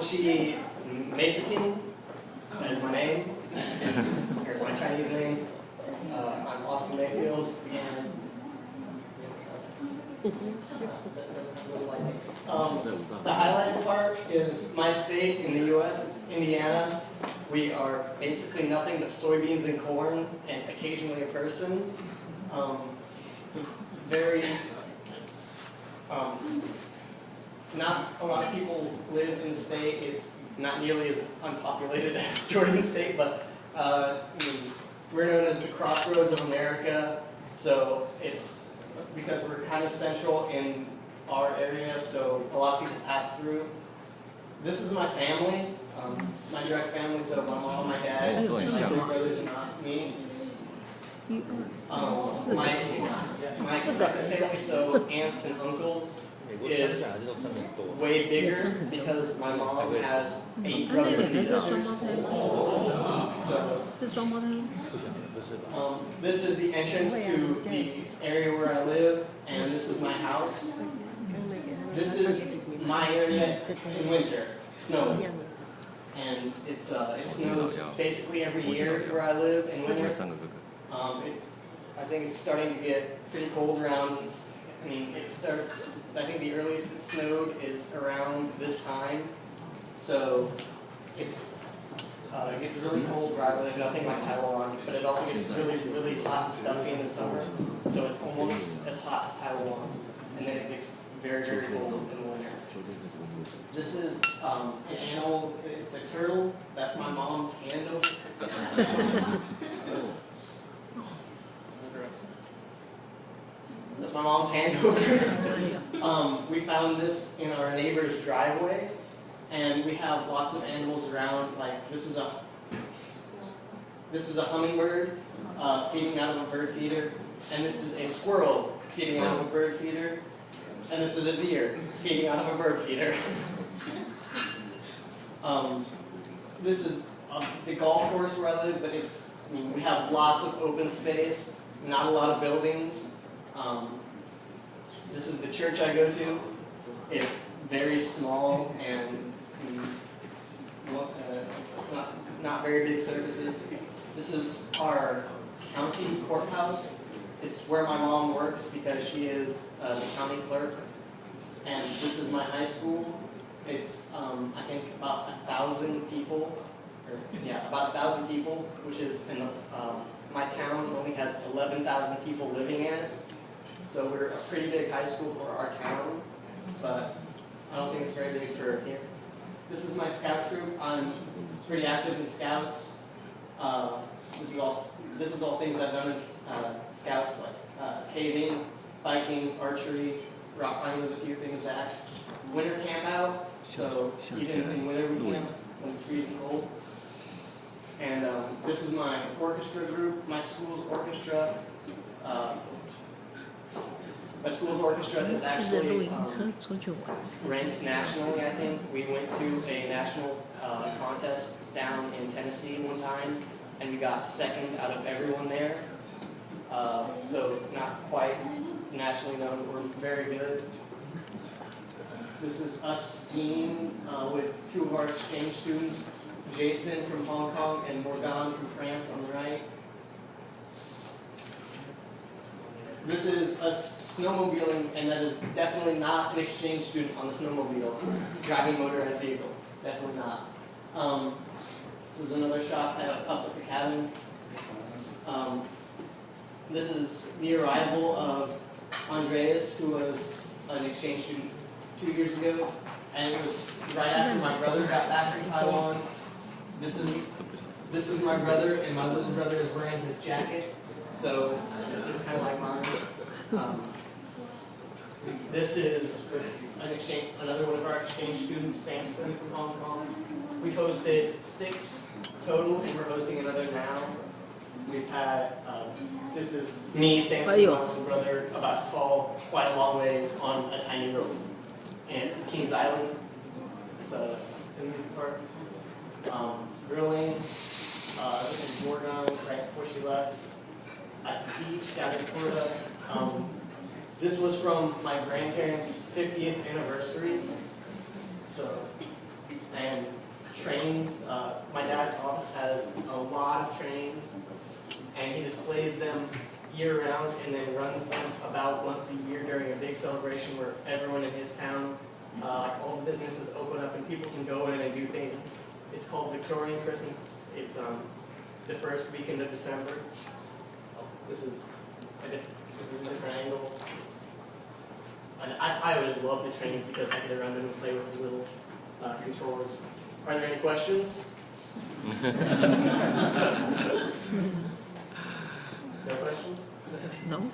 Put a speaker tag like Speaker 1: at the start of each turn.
Speaker 1: Chi Mesatin, that is my name, or my Chinese name. I'm Austin Mayfield, and the highlighted part is my state in the U.S. It's Indiana. We are basically nothing but soybeans and corn, and occasionally a person. It's a very not a lot of people live in the state. It's not nearly as unpopulated as Georgia State, but we're known as the crossroads of America. So it's because we're kind of central in our area, so a lot of people pass through. This is my family, my direct family, so my mom, my dad, my 3 brothers, and me. My extended family, so aunts and uncles, is way bigger because my mom has 8 brothers and sisters. So, this is the entrance to the area where I live, and this is my house. This is my area in winter, snowing. And it snows basically every year where I live in winter. I think it's starting to get pretty cold around. I mean, it starts, I think the earliest it snowed is around this time. So it's gets really cold where I live, nothing like Taiwan, but it also gets really, really hot and stuffy in the summer. So it's almost as hot as Taiwan. And then it gets very, very cold in the winter. This is an animal, it's a turtle. That's my mom's handle. That's my mom's handover. We found this in our neighbor's driveway, and we have lots of animals around. Like this is a hummingbird feeding out of a bird feeder, and this is a squirrel feeding out of a bird feeder, and this is a deer feeding out of a bird feeder. This is the golf course where I live, but we have lots of open space, not a lot of buildings. This is the church I go to. It's very small and not very big services. This is our county courthouse. It's where my mom works because she is the county clerk. And this is my high school. It's I think about 1,000 people, about 1,000 people, which is in my town only has 11,000 people living in it. So we're a pretty big high school for our town, but I don't think it's very big for here. This is my scout troop. I'm pretty active in scouts. This is all things I've done in scouts, like caving, biking, archery, rock climbing was a few things back. Winter camp out, so even in winter we camp when it's freezing cold. And this is my orchestra group, my school's orchestra. My school's orchestra is actually ranked nationally, I think. We went to a national contest down in Tennessee one time, and we got 2nd out of everyone there. So not quite nationally known, we're very good. This is us skiing with 2 of our exchange students, Jason from Hong Kong and Morgan from France on the right. This is us snowmobiling, and that is definitely not an exchange student on the snowmobile, driving motorized vehicle, definitely not. This is another shot up at the cabin. This is the arrival of Andreas, who was an exchange student 2 years ago, and it was right after my brother got back from Taiwan. This is my brother, and my little brother is wearing his jacket. So it's kind of like mine. This is with another one of our exchange students, Samson from Hong Kong. We've hosted 6 total, and we're hosting another now. We've had, this is me, Samson, and my little brother, about to fall quite a long ways on a tiny rope in Kings Island. It's a amusement park. Grilling. This is Morgan right before she left. At the beach down in Florida. This was from my grandparents' 50th anniversary. So and trains. My dad's office has a lot of trains, and he displays them year-round and then runs them about once a year during a big celebration where everyone in his town, like all the businesses open up and people can go in and do things. It's called Victorian Christmas. It's the first weekend of December. Oh, this is a different angle. I always love the trains because I get around them and play with the little controllers. Are there any questions? No questions?
Speaker 2: No.